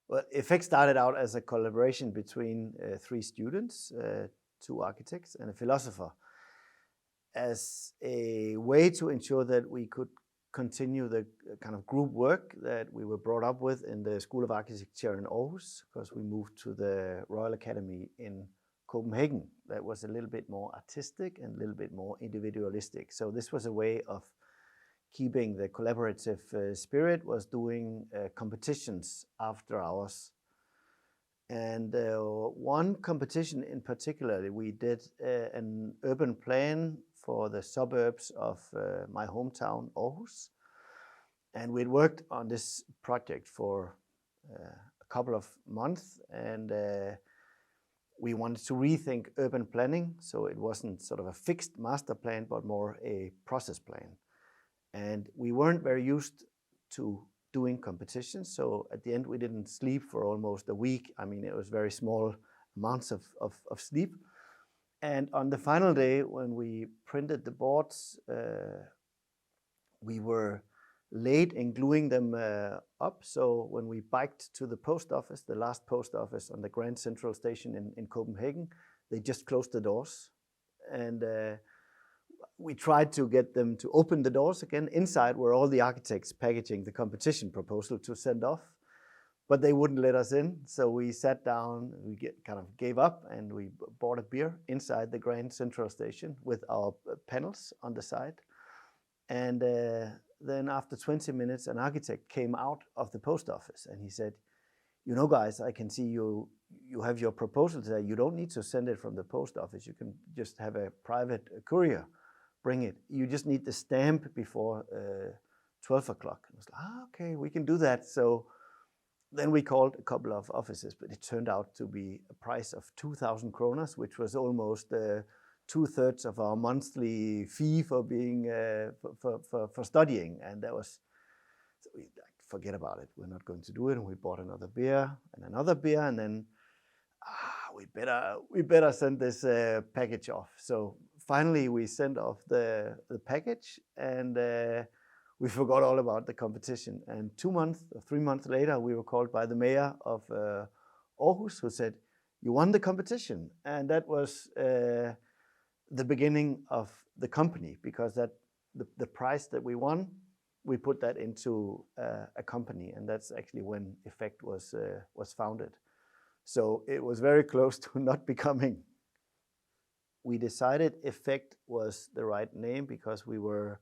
Well, EFFEKT started out as a collaboration between 3 students, 2 architects and a philosopher, as a way to ensure that we could continue the kind of group work that we were brought up with in the School of Architecture in Aarhus, because we moved to the Royal Academy in Copenhagen. That was a little bit more artistic and a little bit more individualistic. So this was a way of keeping the collaborative spirit, was doing competitions after hours. And one competition in particular, we did an urban plan for the suburbs of my hometown, Aarhus. And we'd worked on this project for a couple of months, and we wanted to rethink urban planning, so it wasn't sort of a fixed master plan, but more a process plan. And we weren't very used to doing competitions, so at the end we didn't sleep for almost a week. I mean, it was very small amounts of sleep. And on the final day, when we printed the boards, we were late in gluing them up. So when we biked to the post office, the last post office on the Grand Central Station in Copenhagen, they just closed the doors. And we tried to get them to open the doors again. Inside were all the architects packaging the competition proposal to send off, but they wouldn't let us in. So we sat down, we kind of gave up, and we bought a beer inside the Grand Central Station with our panels on the side. And then after 20 minutes, an architect came out of the post office and he said, "You know, guys, I can see you have your proposal today. You don't need to send it from the post office. You can just have a private courier bring it. You just need the stamp before 12 o'clock. I was like, okay, we can do that. So then we called a couple of offices, but it turned out to be a price of 2,000 kroners, which was almost 2/3 of our monthly fee for being for studying. And that was, so we forget about it. We're not going to do it. And we bought another beer, and then we better send this package off. So finally, we sent off the package, and we forgot all about the competition. And 2 months or 3 months later, we were called by the mayor of Aarhus, who said, "You won the competition." And that was the beginning of the company, because that the prize that we won, we put that into a company, and that's actually when EFFEKT was founded. So it was very close to not becoming. We decided EFFEKT was the right name because we were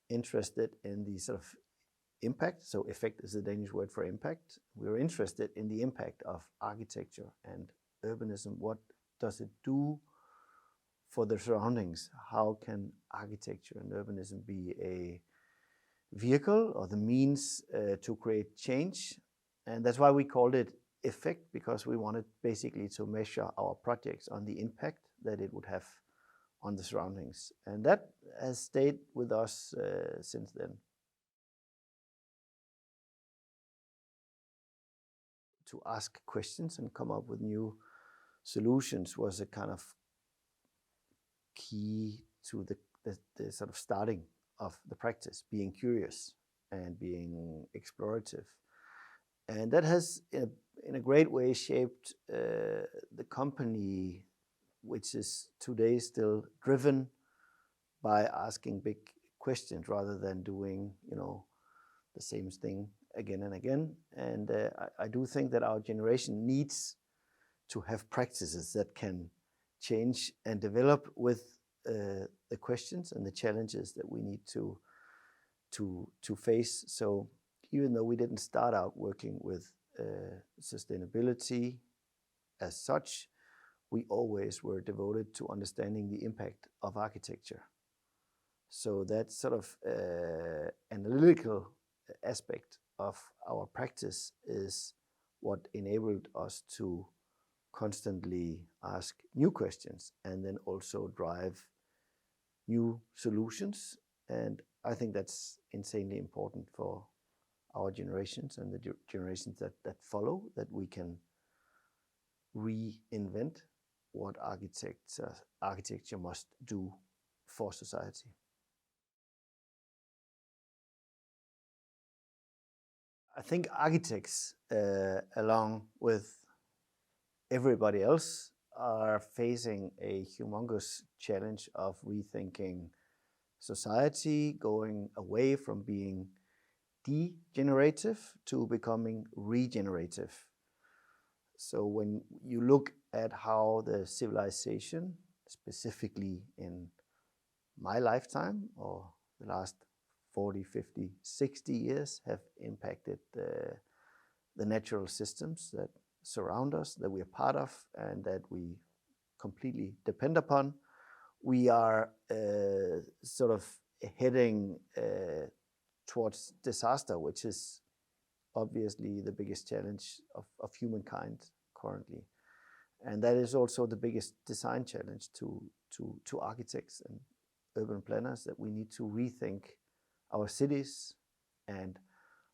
interested in the sort of impact. So EFFEKT is the Danish word for impact. We were interested in the impact of architecture and urbanism. What does it do for the surroundings? How can architecture and urbanism be a vehicle or the means to create change? And that's why we called it EFFEKT, because we wanted basically to measure our projects on the impact that it would have on the surroundings. And that has stayed with us since then. To ask questions and come up with new solutions was a kind of key to the sort of starting of the practice, being curious and being explorative. And that has, in a great way, shaped the company, which is today still driven by asking big questions rather than doing, the same thing again and again. And I do think that our generation needs to have practices that can change and develop with the questions and the challenges that we need to face. So even though we didn't start out working with sustainability as such, we always were devoted to understanding the impact of architecture. So that sort of analytical aspect of our practice is what enabled us to constantly ask new questions and then also drive new solutions. And I think that's insanely important for our generations and the generations that follow, that we can reinvent what architecture must do for society. I think architects, along with everybody else, are facing a humongous challenge of rethinking society, going away from being degenerative to becoming regenerative. So when you look at how the civilization, specifically in my lifetime or the last 40, 50, 60 years, have impacted the natural systems that surround us, that we are part of, and that we completely depend upon, we are sort of heading towards disaster, which is obviously the biggest challenge of humankind currently. And that is also the biggest design challenge to architects and urban planners, that we need to rethink our cities and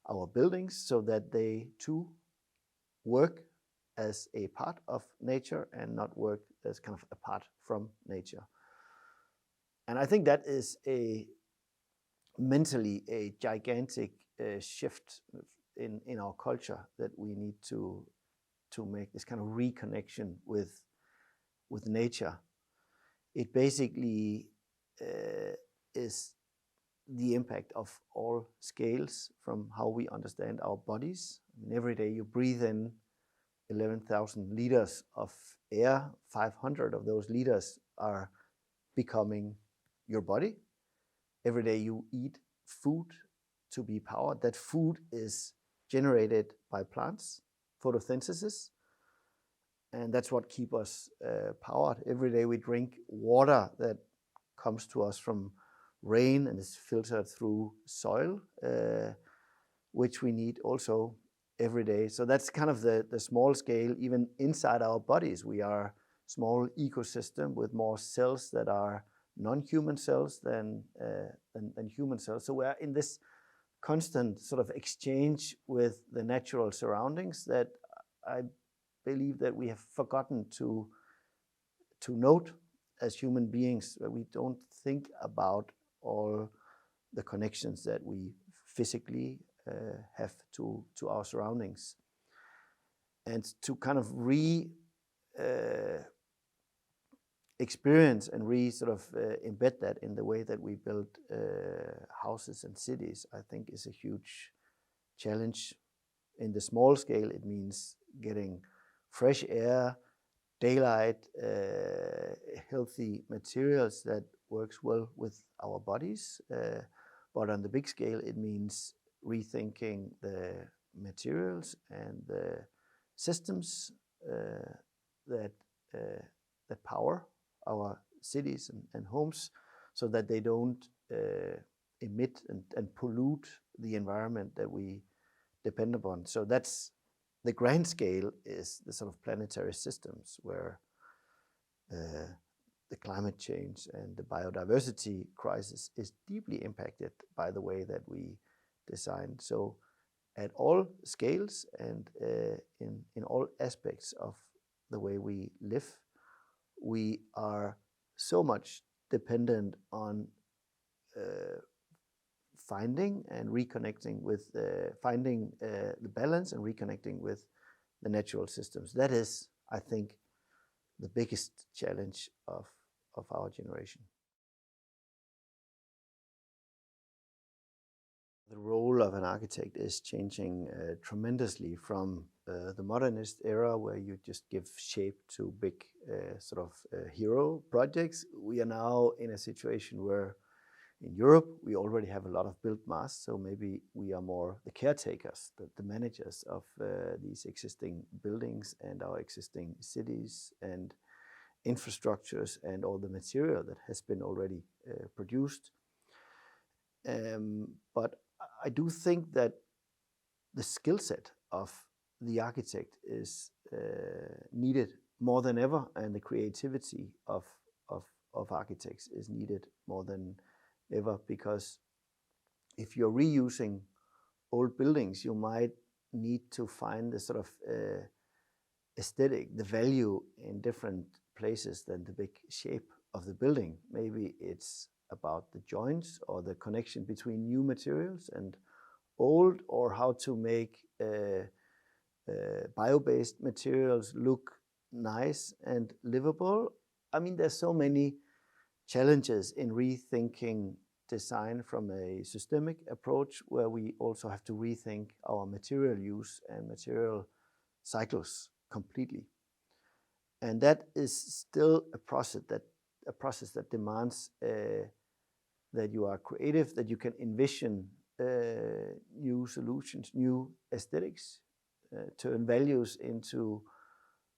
our buildings so that they too work as a part of nature and not work as kind of apart from nature. And I think that is mentally a gigantic shift in our culture, that we need to make this kind of reconnection with nature. It basically is the impact of all scales, from how we understand our bodies. I mean, every day you breathe in 11,000 liters of air. 500 of those liters are becoming your body. Every day you eat food to be powered. That food is generated by plants, photosynthesis, and that's what keeps us powered. Every day we drink water that comes to us from rain and is filtered through soil, which we need also every day. So that's kind of the small scale. Even inside our bodies, we are small ecosystem with more cells that are non-human cells than human cells. So we're in this constant sort of exchange with the natural surroundings that I believe that we have forgotten to note as human beings. We don't think about all the connections that we physically have to our surroundings. And to kind of experience and embed that in the way that we build houses and cities, I think is a huge challenge. In the small scale, it means getting fresh air, daylight, healthy materials that works well with our bodies. But on the big scale, it means rethinking the materials and the systems that power our cities and homes, so that they don't emit and pollute the environment that we depend upon. So that's the grand scale, is the sort of planetary systems where the climate change and the biodiversity crisis is deeply impacted by the way that we design. So at all scales and in all aspects of the way we live, we are so much dependent on finding and reconnecting with finding the balance and reconnecting with the natural systems. That is, I think, the biggest challenge of our generation. The role of an architect is changing tremendously from the modernist era, where you just give shape to big hero projects. We are now in a situation where in Europe we already have a lot of built mass, so maybe we are more the caretakers, the managers of these existing buildings and our existing cities and infrastructures and all the material that has been already produced. But I do think that the skill set of the architect is needed more than ever, and the creativity of architects is needed more than ever, because if you're reusing old buildings, you might need to find the sort of aesthetic, the value in different places than the big shape of the building. Maybe it's about the joints or the connection between new materials and old, or how to make bio-based materials look nice and livable. I mean, there's so many challenges in rethinking design from a systemic approach, where we also have to rethink our material use and material cycles completely. And that is still a process that demands that you are creative, that you can envision new solutions, new aesthetics, turn values into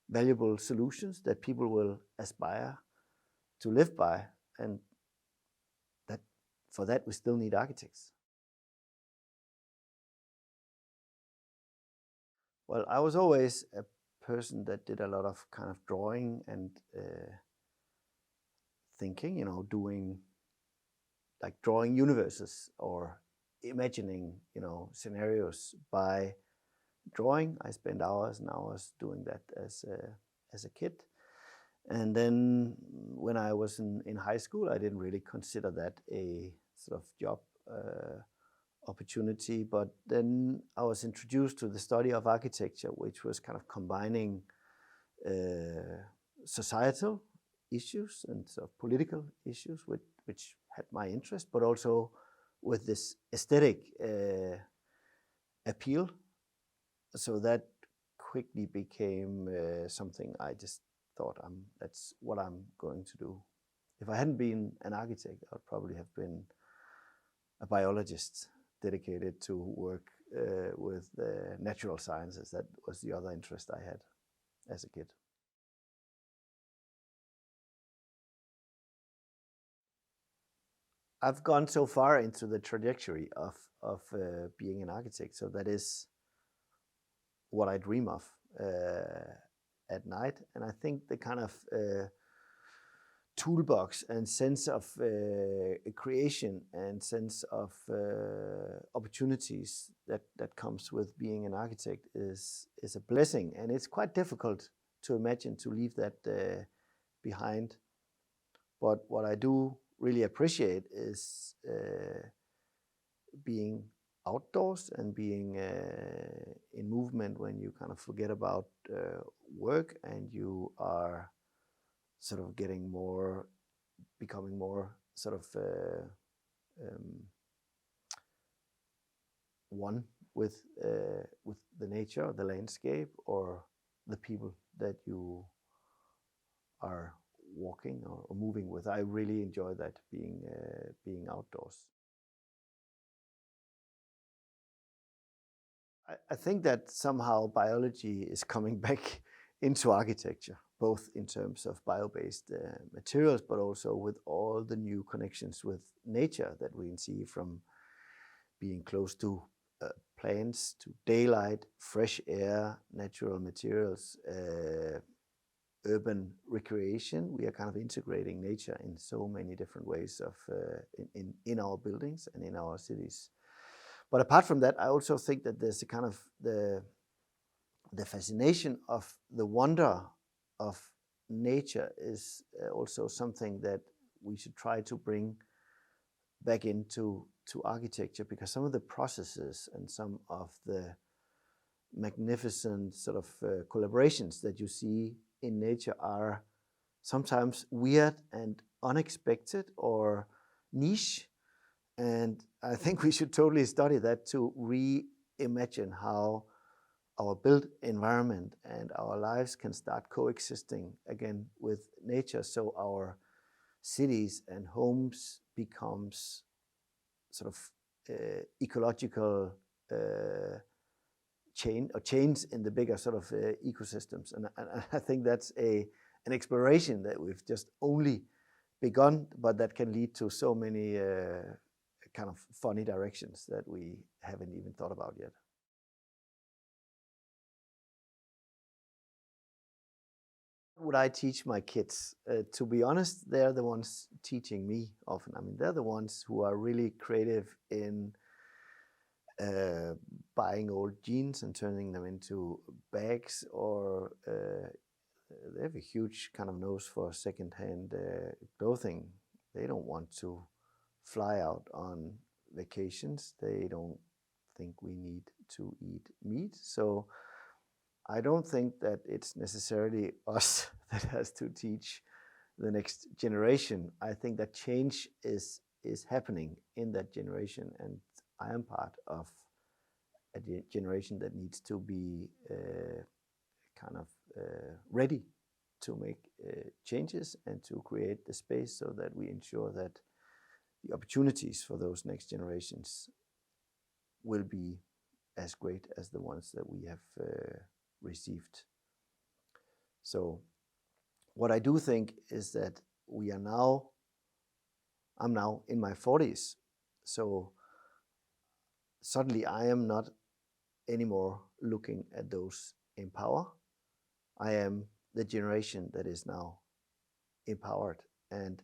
valuable solutions that people will aspire to live by, and that for that we still need architects. Well, I was always a person that did a lot of kind of drawing and thinking, drawing universes or imagining, scenarios by drawing. I spent hours and hours doing that as a kid. And then when I was in high school, I didn't really consider that a sort of job opportunity. But then I was introduced to the study of architecture, which was kind of combining societal issues and sort of political issues, which had my interest, but also with this aesthetic appeal. So that quickly became something I just thought, that's what I'm going to do. If I hadn't been an architect, I would probably have been a biologist dedicated to work with natural sciences. That was the other interest I had as a kid. I've gone so far into the trajectory of being an architect, so that is what I dream of at night. And I think the kind of toolbox and sense of creation and sense of opportunities that comes with being an architect is a blessing. And it's quite difficult to imagine to leave that behind. But what I do really appreciate is being outdoors and being in movement, when you kind of forget about work and you are sort of becoming more sort of one with the nature, the landscape, or the people that you are walking or moving with. I really enjoy that, being outdoors. I think that somehow biology is coming back into architecture, both in terms of bio-based materials, but also with all the new connections with nature that we can see, from being close to plants, to daylight, fresh air, natural materials, urban recreation. We are kind of integrating nature in so many different ways in our buildings and in our cities. But apart from that, I also think that there's a kind of the fascination of the wonder of nature is also something that we should try to bring back into architecture, because some of the processes and some of the magnificent sort of collaborations that you see in nature are sometimes weird and unexpected or niche. And I think we should totally study that to reimagine how our built environment and our lives can start coexisting again with nature, so our cities and homes becomes sort of ecological chains in the bigger sort of ecosystems. And I think that's an exploration that we've just only begun, but that can lead to so many kind of funny directions that we haven't even thought about yet. What would I teach my kids? To be honest, they're the ones teaching me often. I mean, they're the ones who are really creative in buying old jeans and turning them into bags, or they have a huge kind of nose for secondhand clothing. They don't want to fly out on vacations. They don't think we need to eat meat. So I don't think that it's necessarily us that has to teach the next generation. I think that change is happening in that generation, and I am part of a generation that needs to be ready to make changes and to create the space so that we ensure that the opportunities for those next generations will be as great as the ones that we have received. So what I do think is that I'm now in my 40s, so suddenly I am not anymore looking at those in power. I am the generation that is now empowered. And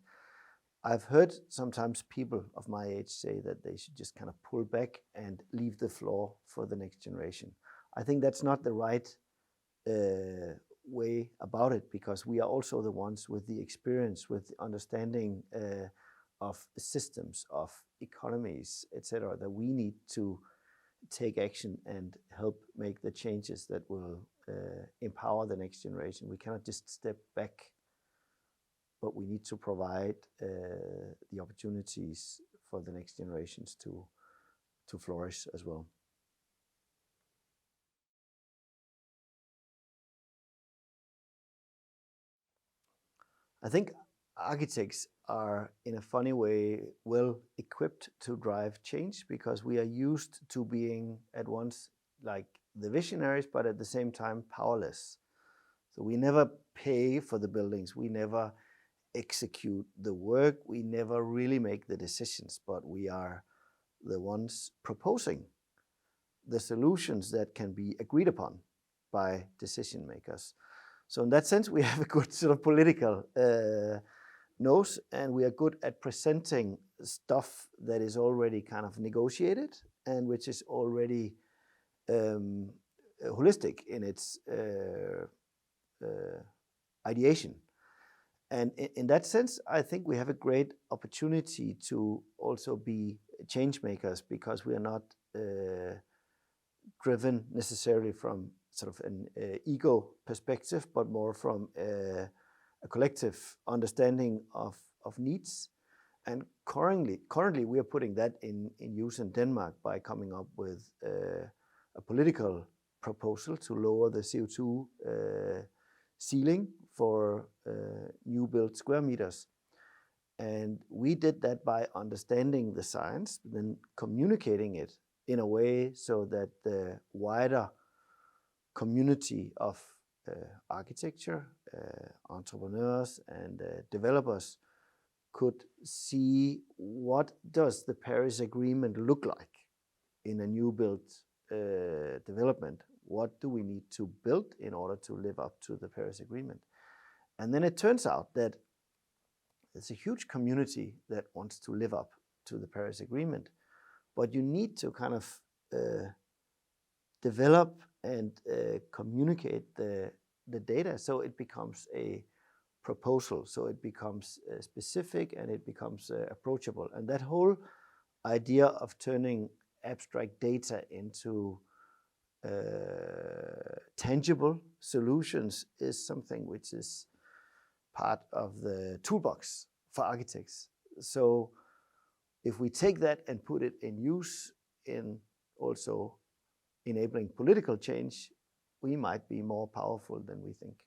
I've heard sometimes people of my age say that they should just kind of pull back and leave the floor for the next generation. I think that's not the right way about it, because we are also the ones with the experience, with the understanding of systems, of economies, etc., that we need to take action and help make the changes that will empower the next generation. We cannot just step back, but we need to provide the opportunities for the next generations to flourish as well. I think architects are, in a funny way, well equipped to drive change, because we are used to being at once like the visionaries, but at the same time powerless. So we never pay for the buildings, we never execute the work, we never really make the decisions, but we are the ones proposing the solutions that can be agreed upon by decision makers. So in that sense, we have a good sort of political nose, and we are good at presenting stuff that is already kind of negotiated and which is already holistic in its ideation. And in that sense, I think we have a great opportunity to also be change makers, because we are not driven necessarily from sort of an ego perspective, but more from a collective understanding of needs. And currently we are putting that in use in Denmark by coming up with a political proposal to lower the CO2 ceiling for new built square meters. And we did that by understanding the science, then communicating it in a way so that the wider community of architecture, entrepreneurs and developers could see what does the Paris Agreement look like in a new built development. What do we need to build in order to live up to the Paris Agreement? And then it turns out that there's a huge community that wants to live up to the Paris Agreement, but you need to kind of develop and communicate the data so it becomes a proposal, so it becomes specific and it becomes approachable. And that whole idea of turning abstract data into tangible solutions is something which is part of the toolbox for architects. So if we take that and put it in use in also enabling political change, we might be more powerful than we think.